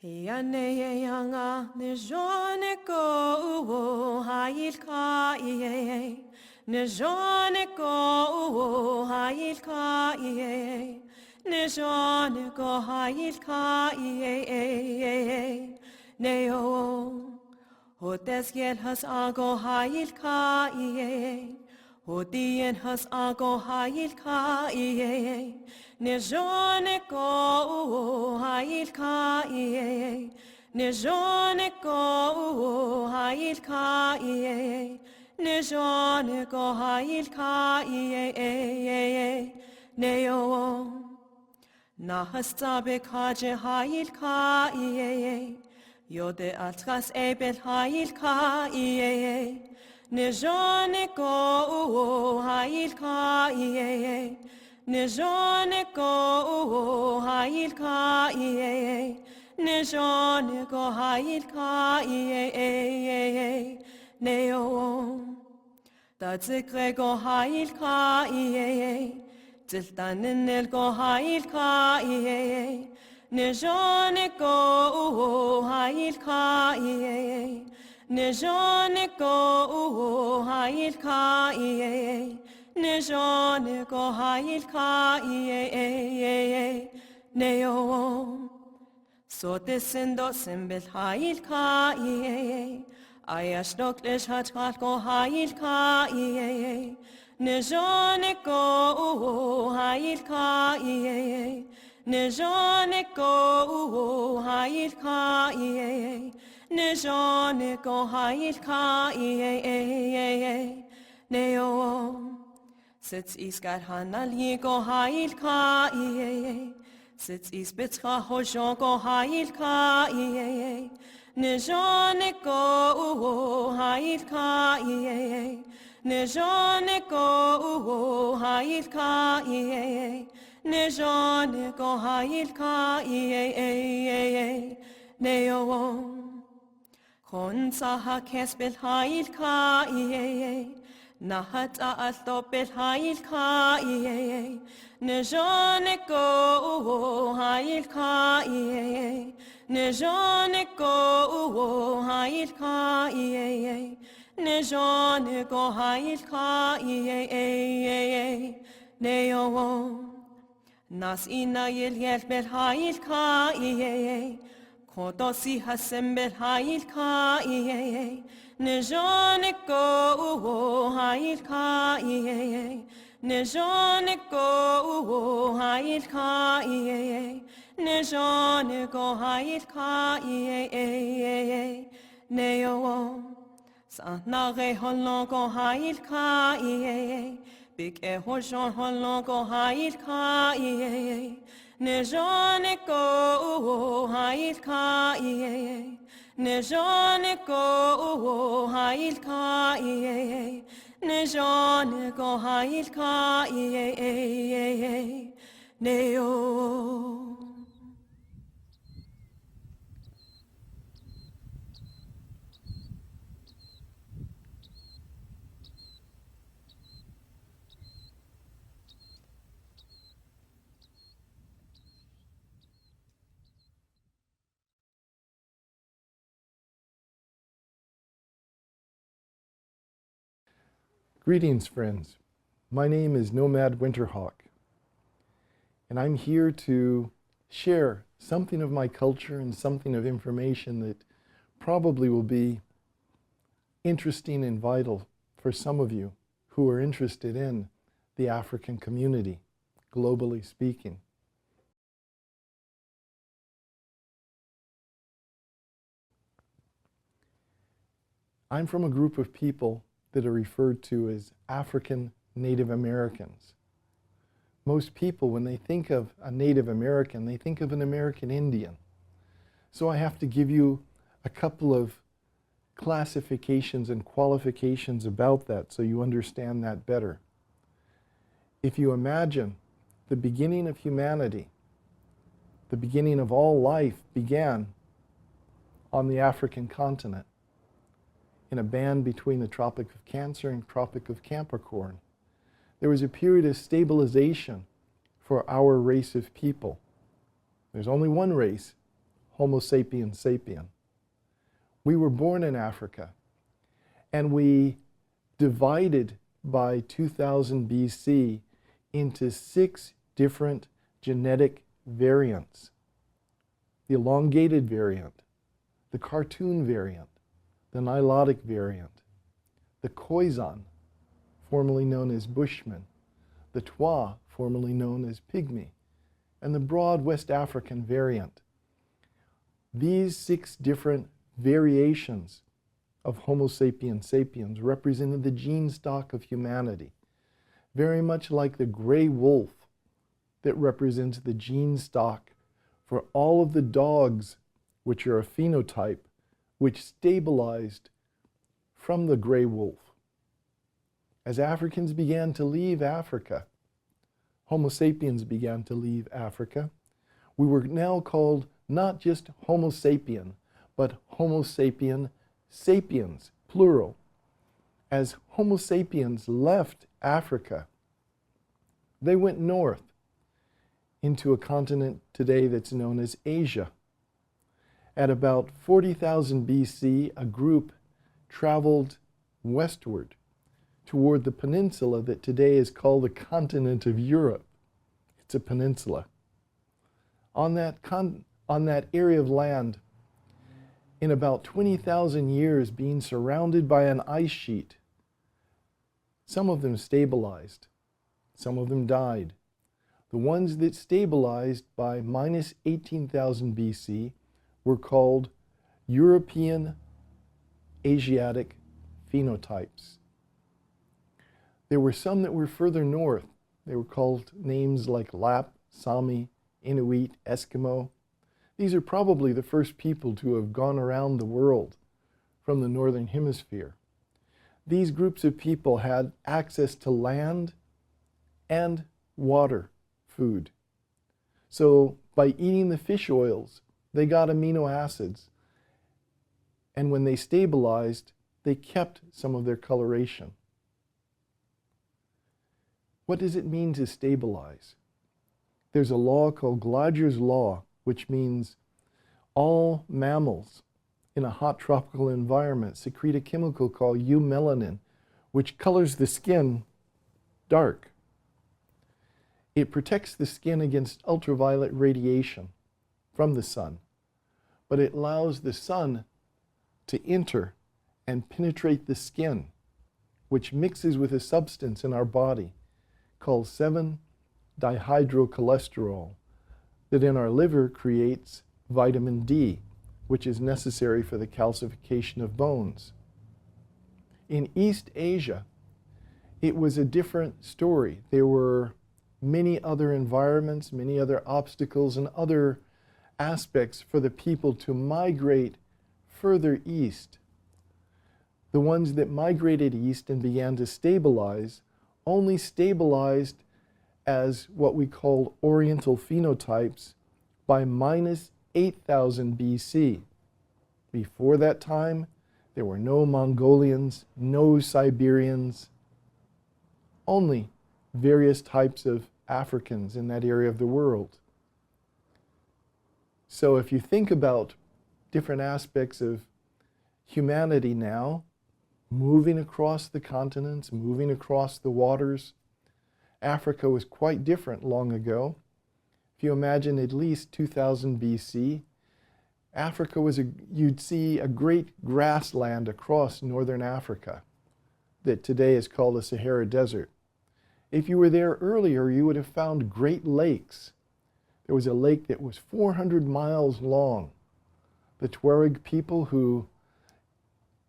Yaneyanga nejone ko uwo hailka iye nejone ko uwo hailka iye nejone ko hailka iye neo hotes gel has ago hailka iye hodien has ago hailka iye nejone ko uwo hailka iye nejone ko uwo hailka iye nejone ko hailka iye neo nahastabe kaje hailka iye yode atras ebel hailka iye nejone ko uwo hailka iye nejone ko uwo hailka iye nejone ko hailka iye neo tadzikre ko hailka iye tiltanenel ko hailka iye nejone ko uwo hailka iye nejone ko uwo hailka iye nejone ko hailka iye neo sote sendo sembel hailka iye ayashnok leshat ko hailka iye nejone ko uwo hailka iye nejone ko uwo hailka iye nejone ko hailka iye neo sitz isgar hanal ko hailka iye sitz is bitra hojon ko hailka iye nejone ko uwo hailka iye nejone ko uwo hailka iye nejone ko hailka iye neo kon saha kesbel hailka iye nahat altopel hailka iye nejone ko uwo hailka iye nejone ko uwo hailka iye nejone ko hailka iye neo nas ina yel bel hailka iye kodosi hasembel hailka iye nejone ko uwo hailka iye nejone ko uwo hailka iye nejone ko hailka iye neo sanare holon ko hailka iye big e hojon holon ko hailka iye nejone ko uwo hailka iye nejone ko uwo hailka iye nejone ko hailka iye neo Greetings, friends. My name is Nomad Winterhawk, and I'm here to share something of my culture and something of information that probably will be interesting and vital for some of you who are interested in the African community, globally speaking. I'm from a group of people that are referred to as African Native Americans. Most people, when they think of a Native American, they think of an American Indian. So I have to give you a couple of classifications and qualifications about that so you understand that better. If you imagine the beginning of humanity, the beginning of all life began on the African continent, in a band between the Tropic of Cancer and Tropic of Capricorn. There was a period of stabilization for our race of people. There's only one race, Homo sapiens sapien. We were born in Africa, and we divided by 2000 BC into 6 different genetic variants. The elongated variant, the cartoon variant, the nilotic variant, the Khoisan, formerly known as Bushman, the Twa, formerly known as Pygmy, and the broad West African variant. These 6 different variations of Homo sapiens sapiens represented the gene stock of humanity, very much like the gray wolf that represents the gene stock for all of the dogs, which are a phenotype which stabilized from the gray wolf. As Africans began to leave Africa, Homo sapiens began to leave Africa, we were now called not just Homo sapien, but Homo sapien sapiens, plural. As Homo sapiens left Africa, they went north into a continent today that's known as Asia. At about 40,000 BC, a group traveled westward toward the peninsula that today is called the continent of Europe. It's a peninsula. On that area of land, in about 20,000 years, being surrounded by an ice sheet, some of them stabilized, some of them died. The ones that stabilized by minus 18,000 BC were called European Asiatic phenotypes. There were some that were further north. They were called names like Lap, Sami, Inuit, Eskimo. These are probably the first people to have gone around the world from the northern hemisphere. These groups of people had access to land and water, food. So by eating the fish oils, they got amino acids. And when they stabilized, they kept some of their coloration. What does it mean to stabilize? There's a law called Gladger's law, which means all mammals in a hot tropical environment secrete a chemical called eumelanin, which colors the skin dark. It protects the skin against ultraviolet radiation from the sun, but it allows the sun to enter and penetrate the skin, which mixes with a substance in our body called 7-dihydrocholesterol that in our liver creates vitamin D, which is necessary for the calcification of bones. In East Asia, it was a different story. There were many other environments, many other obstacles, and other aspects for the people to migrate further east. The ones that migrated east and began to stabilize only stabilized as what we call Oriental phenotypes by minus 8,000 BC. Before that time, there were no Mongolians, no Siberians, only various types of Africans in that area of the world. So if you think about different aspects of humanity now, moving across the continents, moving across the waters, Africa was quite different long ago. If you imagine at least 2000 BC, Africa was you'd see a great grassland across northern Africa that today is called the Sahara Desert. If you were there earlier, you would have found great lakes. There was a lake that was 400 miles long. The Tuareg people who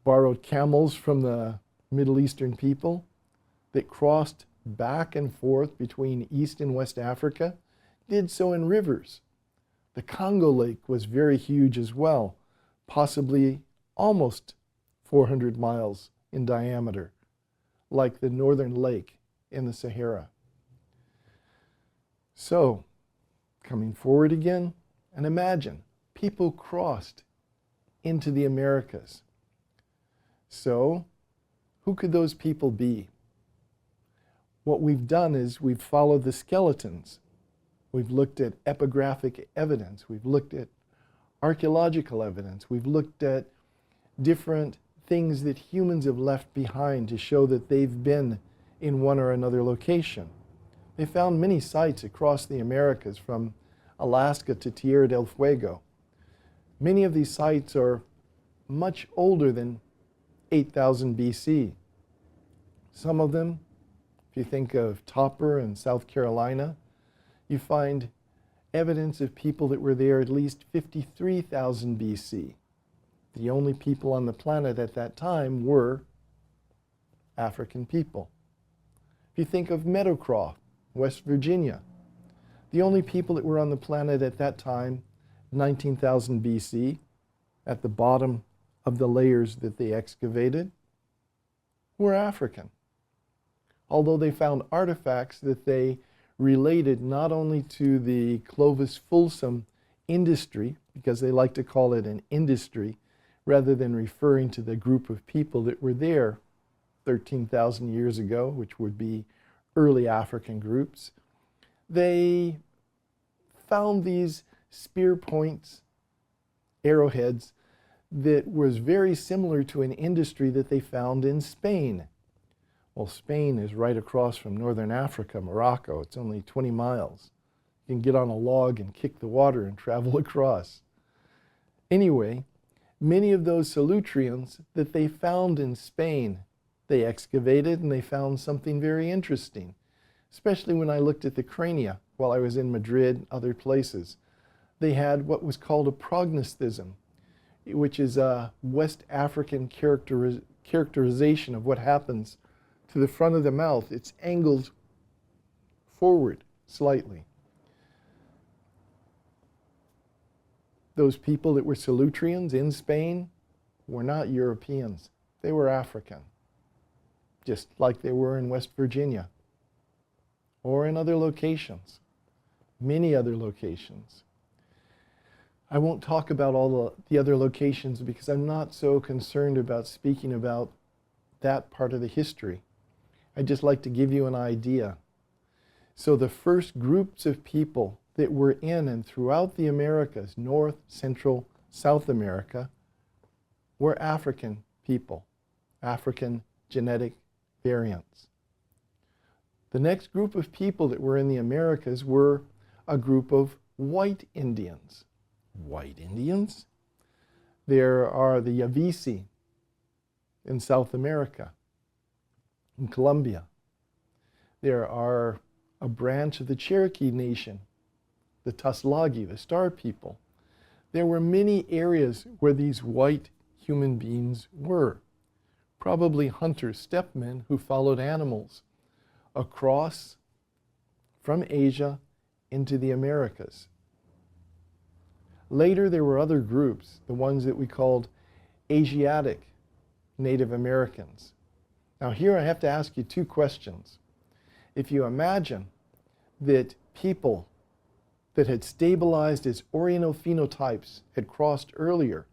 borrowed camels from the Middle Eastern people that crossed back and forth between East and West Africa did so in rivers. The Congo Lake was very huge as well, possibly almost 400 miles in diameter, like the Northern Lake in the Sahara. So, coming forward again, and imagine, people crossed into the Americas. So, who could those people be? What we've done is we've followed the skeletons. We've looked at epigraphic evidence. We've looked at archaeological evidence. We've looked at different things that humans have left behind to show that they've been in one or another location. They found many sites across the Americas, from Alaska to Tierra del Fuego. Many of these sites are much older than 8,000 BC. Some of them, if you think of Topper in South Carolina, you find evidence of people that were there at least 53,000 BC. The only people on the planet at that time were African people. If you think of Meadowcroft, West Virginia, the only people that were on the planet at that time, 19,000 BC, at the bottom of the layers that they excavated, were African. Although they found artifacts that they related not only to the Clovis Folsom industry, because they like to call it an industry, rather than referring to the group of people that were there 13,000 years ago, which would be early African groups. They found these spear points, arrowheads, that was very similar to an industry that they found in Spain. Well, Spain is right across from northern Africa, Morocco. It's only 20 miles. You can get on a log and kick the water and travel across. Anyway, many of those Solutreans that they found in Spain, they excavated and they found something very interesting, especially when I looked at the crania while I was in Madrid, other places. They had what was called a prognostism, which is a West African characterization of what happens to the front of the mouth. It's angled forward slightly. Those people that were Solutreans in Spain were not Europeans. They were African, just like they were in West Virginia or in other locations, many other locations. I won't talk about all the other locations because I'm not so concerned about speaking about that part of the history. I'd just like to give you an idea. So the first groups of people that were in and throughout the Americas, North, Central, South America, were African people, African genetic variants. The next group of people that were in the Americas were a group of white Indians. White Indians? There are the Yavisi in South America, in Colombia. There are a branch of the Cherokee Nation, the Tuslagi, the Star People. There were many areas where these white human beings were. Probably hunters, stepmen who followed animals across from Asia into the Americas. Later, there were other groups, the ones that we called Asiatic Native Americans. Now here I have to ask you two questions. If you imagine that people that had stabilized as Oriental-phenotypes had crossed earlier,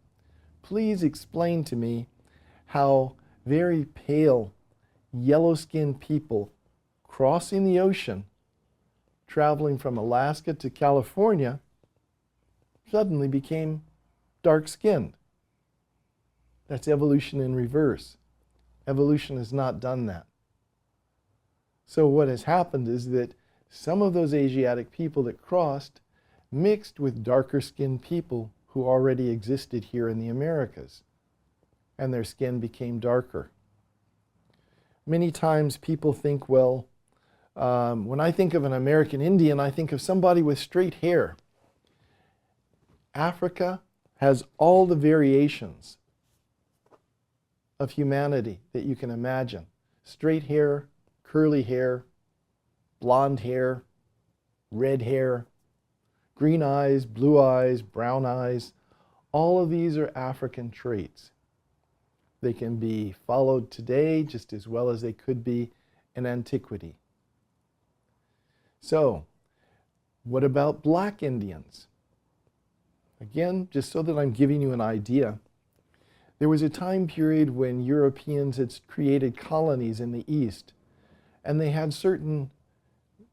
please explain to me how very pale, yellow-skinned people crossing the ocean, traveling from Alaska to California, suddenly became dark-skinned. That's evolution in reverse. Evolution has not done that. So what has happened is that some of those Asiatic people that crossed mixed with darker-skinned people who already existed here in the Americas, and their skin became darker. Many times people think, well, when I think of an American Indian, I think of somebody with straight hair. Africa has all the variations of humanity that you can imagine. Straight hair, curly hair, blonde hair, red hair, green eyes, blue eyes, brown eyes. All of these are African traits. They can be followed today just as well as they could be in antiquity. So, what about black Indians? Again, just so that I'm giving you an idea, there was a time period when Europeans had created colonies in the East, and they had certain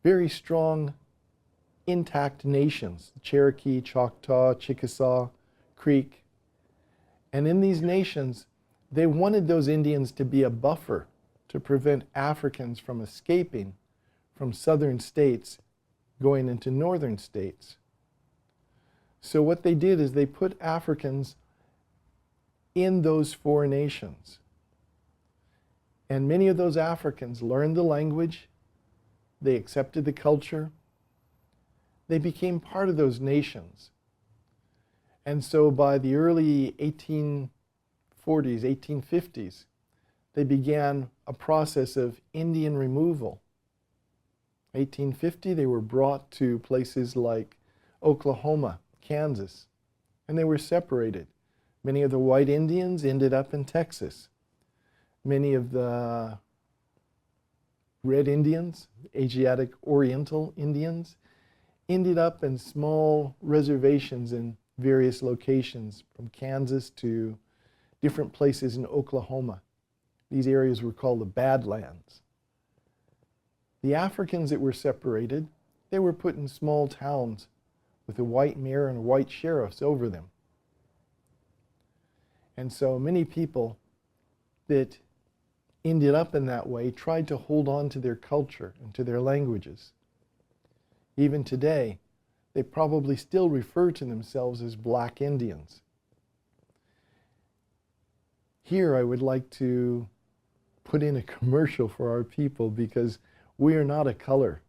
very strong, intact nations, Cherokee, Choctaw, Chickasaw, Creek. And in these nations, they wanted those Indians to be a buffer to prevent Africans from escaping from southern states going into northern states. So what they did is they put Africans in those four nations. And many of those Africans learned the language, they accepted the culture, they became part of those nations. And so by the early 1840s, 1850s, they began a process of Indian removal. 1850, they were brought to places like Oklahoma, Kansas, and they were separated. Many of the white Indians ended up in Texas. Many of the red Indians, Asiatic Oriental Indians, ended up in small reservations in various locations, from Kansas to different places in Oklahoma. These areas were called the Badlands. The Africans that were separated, they were put in small towns with a white mayor and white sheriffs over them. And so many people that ended up in that way tried to hold on to their culture and to their languages. Even today, they probably still refer to themselves as Black Indians. Here I would like to put in a commercial for our people, because we are not a color.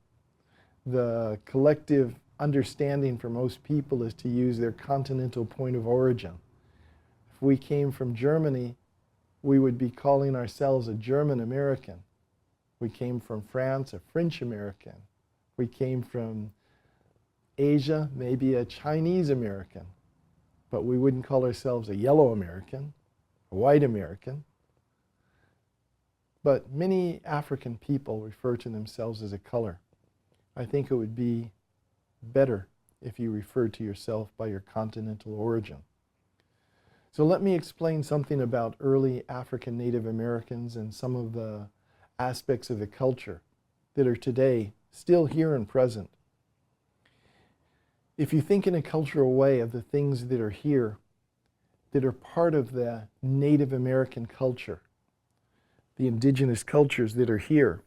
The collective understanding for most people is to use their continental point of origin. If we came from Germany, we would be calling ourselves a German American. We came from France, a French American. We came from Asia, maybe a Chinese American. But we wouldn't call ourselves a yellow American, a white American. But many African people refer to themselves as a color. I think it would be better if you referred to yourself by your continental origin. So let me explain something about early African Native Americans and some of the aspects of the culture that are today still here and present. If you think in a cultural way of the things that are here, that are part of the Native American culture, the indigenous cultures that are here,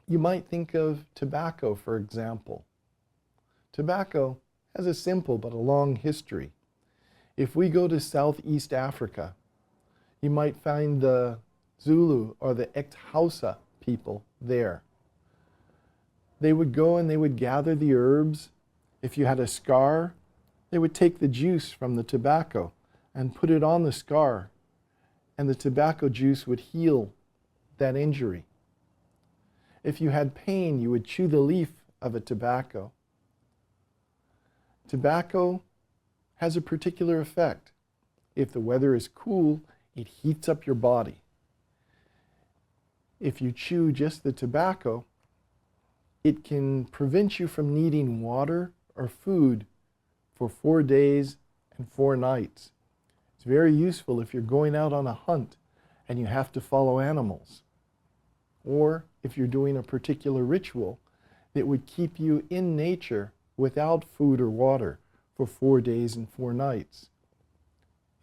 you might think of tobacco, for example. Tobacco has a simple but a long history. If we go to Southeast Africa, you might find the Zulu or the Xhosa people there. They would go and they would gather the herbs. If you had a scar, they would take the juice from the tobacco and put it on the scar, and the tobacco juice would heal that injury. If you had pain, you would chew the leaf of a tobacco. Tobacco has a particular effect. If the weather is cool, it heats up your body. If you chew just the tobacco, it can prevent you from needing water or food for 4 days and 4 nights. It's very useful if you're going out on a hunt and you have to follow animals, or if you're doing a particular ritual that would keep you in nature without food or water for 4 days and 4 nights.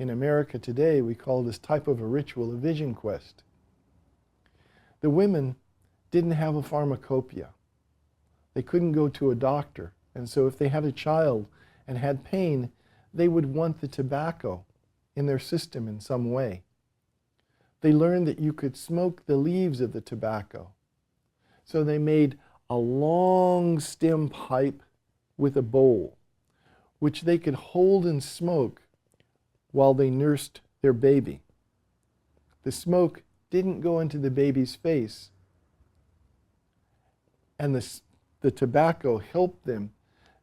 In America today, we call this type of a ritual a vision quest. The women didn't have a pharmacopoeia. They couldn't go to a doctor, and so if they had a child and had pain, they would want the tobacco in their system in some way. They learned that you could smoke the leaves of the tobacco. So they made a long stem pipe with a bowl, which they could hold and smoke while they nursed their baby. The smoke didn't go into the baby's face, and the tobacco helped them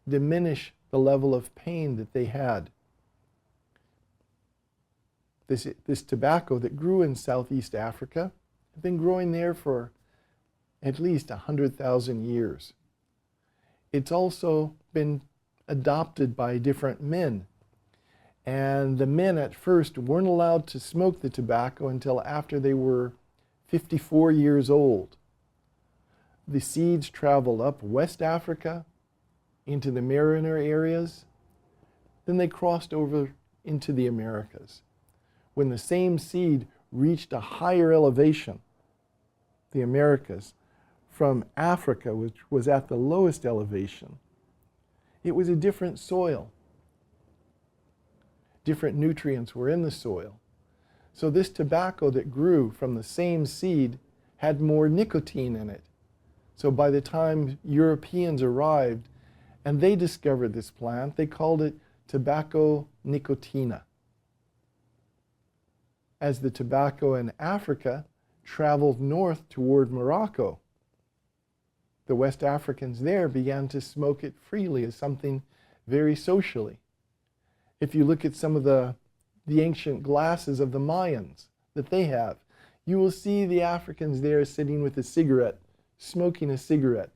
diminish the level of pain that they had. This tobacco that grew in Southeast Africa had been growing there for at least 100,000 years. It's also been adopted by different men. And the men at first weren't allowed to smoke the tobacco until after they were 54 years old. The seeds traveled up West Africa into the Mariner areas. Then they crossed over into the Americas. When the same seed reached a higher elevation, the Americas, from Africa, which was at the lowest elevation, it was a different soil. Different nutrients were in the soil. So this tobacco that grew from the same seed had more nicotine in it. So by the time Europeans arrived and they discovered this plant, they called it tobacco nicotina. As the tobacco in Africa traveled north toward Morocco, the West Africans there began to smoke it freely as something very socially. If you look at some of the ancient glasses of the Mayans that they have, you will see the Africans there sitting with a cigarette, smoking a cigarette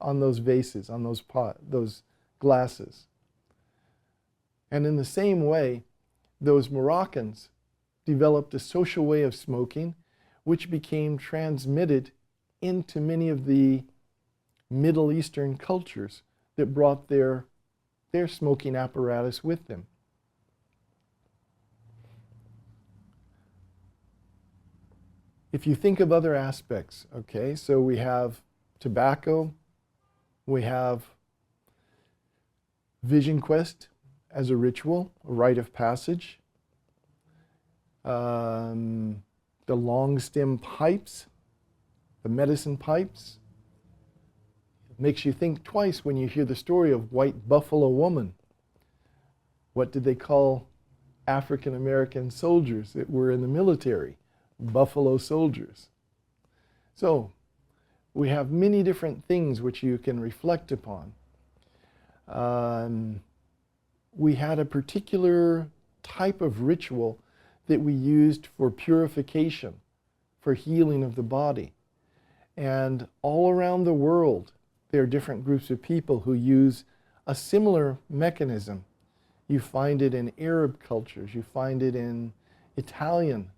on those vases, on those glasses. And in the same way, those Moroccans developed a social way of smoking, which became transmitted into many of the Middle Eastern cultures that brought their smoking apparatus with them. If you think of other aspects, okay, so we have tobacco, we have vision quest as a ritual, a rite of passage, the long stem pipes, the medicine pipes. It makes you think twice when you hear the story of White Buffalo Woman. What did they call African American soldiers that were in the military? Buffalo soldiers. So we have many different things which you can reflect upon. We had a particular type of ritual that we used for purification, for healing of the body. And all around the world, there are different groups of people who use a similar mechanism. You find it in Arab cultures, you find it in Italian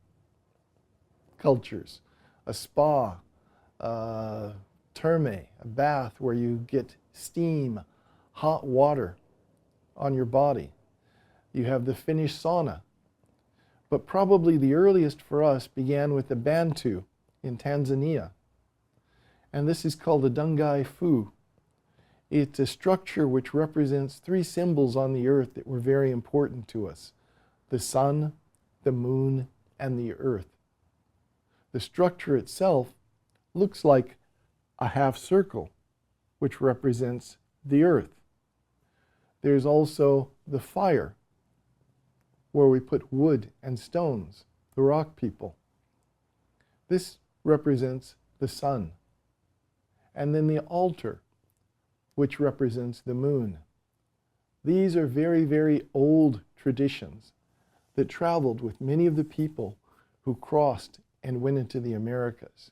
cultures, a spa, terme, a bath where you get steam, hot water on your body. You have the Finnish sauna. But probably the earliest for us began with the Bantu in Tanzania. And this is called the Dungai Fu. It's a structure which represents three symbols on the earth that were very important to us: the sun, the moon, and the earth. The structure itself looks like a half circle, which represents the earth. There's also the fire, where we put wood and stones, the rock people. This represents the sun. And then the altar, which represents the moon. These are very, very old traditions that traveled with many of the people who crossed and went into the Americas.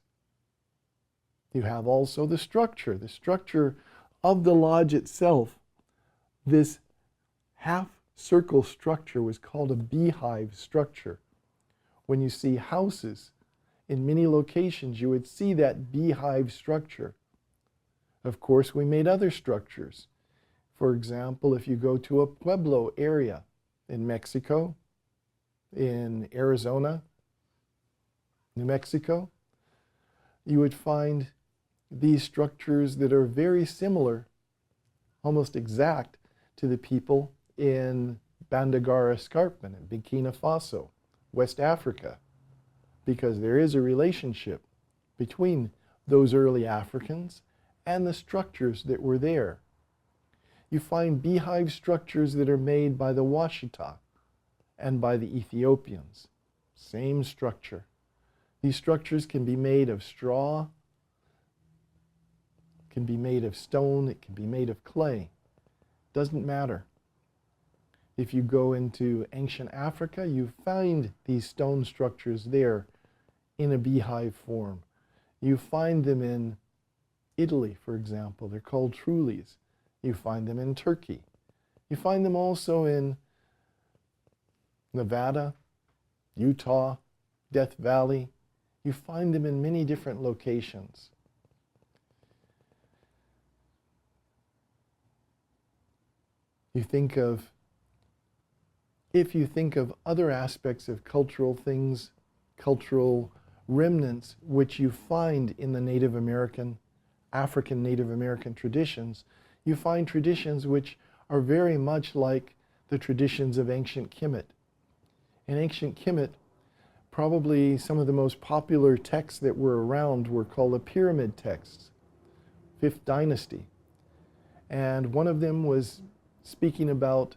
You have also the structure of the lodge itself. This half-circle structure was called a beehive structure. When you see houses in many locations, you would see that beehive structure. Of course, we made other structures. For example, if you go to a pueblo area in Mexico, in Arizona, New Mexico, you would find these structures that are very similar, almost exact, to the people in Bandagara Escarpment in Burkina Faso, West Africa, because there is a relationship between those early Africans and the structures that were there. You find beehive structures that are made by the Washita and by the Ethiopians. Same structure. These structures can be made of straw, can be made of stone, it can be made of clay. Doesn't matter. If you go into ancient Africa, you find these stone structures there in a beehive form. You find them in Italy, for example. They're called trulies. You find them in Turkey. You find them also in Nevada, Utah, Death Valley. You find them in many different locations. You think of if you think of other aspects of cultural things, cultural remnants, which you find in the Native American, African Native American traditions, you find traditions which are very much like the traditions of ancient Kemet. In ancient Kemet, probably some of the most popular texts that were around were called the pyramid texts, 5th dynasty. And one of them was speaking about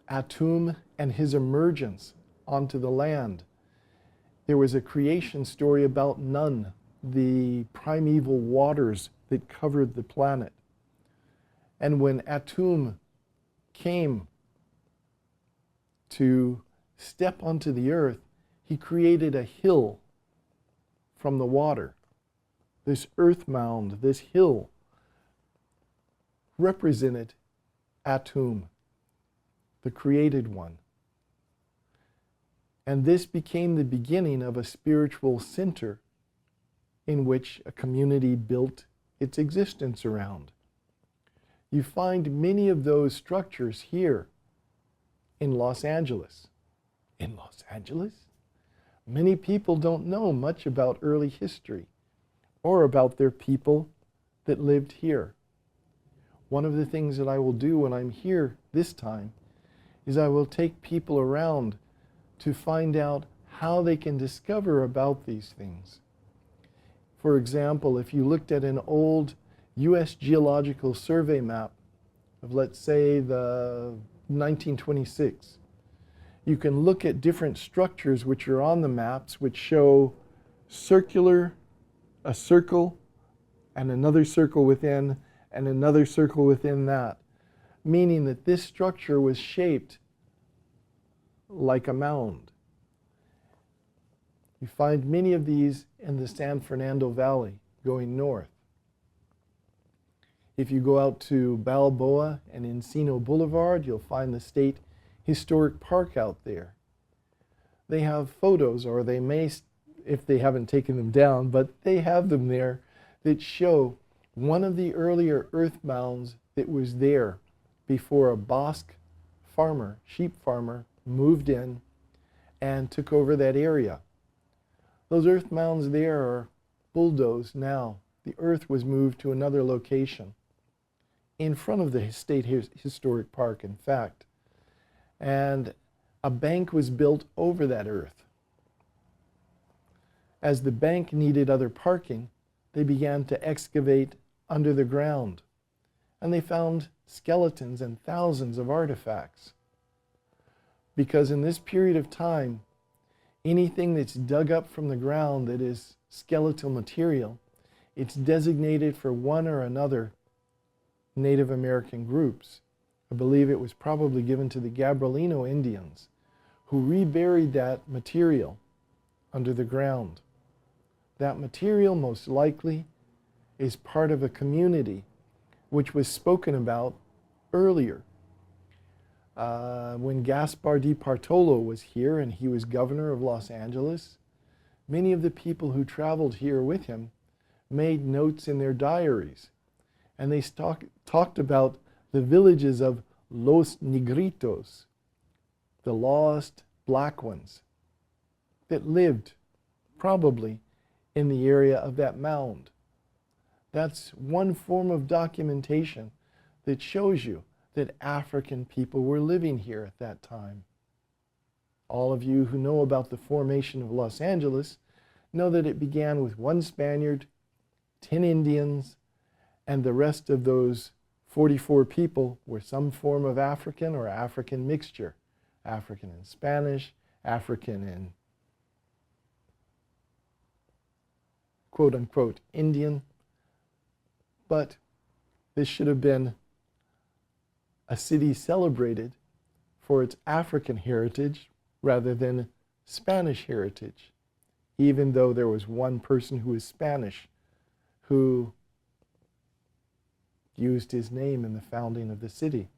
Atum and his emergence onto the land. There was a creation story about Nun, the primeval waters that covered the planet. And when Atum came to step onto the earth, he created a hill from the water. This earth mound, this hill, represented Atum, the created one. And this became the beginning of a spiritual center in which a community built its existence around. You find many of those structures here in Los Angeles. In Los Angeles? Many people don't know much about early history or about their people that lived here. One of the things that I will do when I'm here this time is I will take people around to find out how they can discover about these things. For example, if you looked at an old U.S. Geological Survey map of, let's say, the 1926, you can look at different structures which are on the maps which show a circle, and another circle within, and another circle within that, meaning that this structure was shaped like a mound. You find many of these in the San Fernando Valley going north. If you go out to Balboa and Encino Boulevard, you'll find the State Historic Park out there. They have photos, or they may, if they haven't taken them down, but they have them there that show one of the earlier earth mounds that was there before a Basque farmer, sheep farmer, moved in and took over that area. Those earth mounds there are bulldozed now. The earth was moved to another location in front of the State Historic Park, in fact. And a bank was built over that earth. As the bank needed other parking, they began to excavate under the ground. And they found skeletons and thousands of artifacts. Because in this period of time, anything that's dug up from the ground that is skeletal material, it's designated for one or another Native American groups. I believe it was probably given to the Gabrielino Indians, who reburied that material under the ground. That material most likely is part of a community which was spoken about earlier. When Gaspar di Bartolo was here and he was governor of Los Angeles, many of the people who traveled here with him made notes in their diaries. And they talked about the villages of Los Negritos, the lost black ones, that lived probably in the area of that mound. That's one form of documentation that shows you that African people were living here at that time. All of you who know about the formation of Los Angeles know that it began with 1 Spaniard, 10 Indians, and the rest of those 44 people were some form of African or African mixture. African and Spanish, African and quote-unquote Indian. But this should have been a city celebrated for its African heritage rather than Spanish heritage, even though there was one person who was Spanish who used his name in the founding of the city.